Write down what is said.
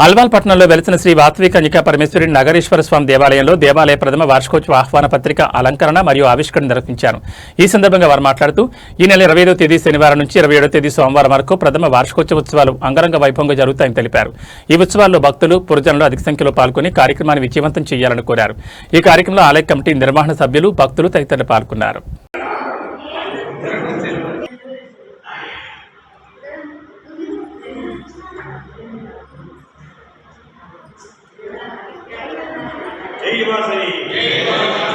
అల్వాల్ పట్టణంలో వెలిసిన శ్రీ వాత్వి కన్యకా పరమేశ్వరి నగరేశ్వర స్వామి దేవాలయంలో దేవాలయ ప్రథమ వార్షికోత్సవ ఆహ్వాన పత్రిక అలంకరణ మరియు ఆవిష్కరణ నిర్వహించారు. ఈ సందర్భంగా వారు మాట్లాడుతూ ఈ నెల 25వ తేదీ శనివారం నుంచి 27వ తేదీ సోమవారం వరకు ప్రథమ వార్షికోత్సవ ఉత్సవాలు అంగరంగ వైభవంగా జరుగుతాయని తెలిపారు. ఈ ఉత్సవాల్లో భక్తులు పురజనులు అధిక సంఖ్యలో పాల్గొని కార్యక్రమాన్ని విజయవంతం చేయాలని కోరారు. ఈ కార్యక్రమంలో ఆలయ కమిటీ నిర్వహణ సభ్యులు భక్తులు తదితరులు పాల్గొన్నారు. जय वासवी जय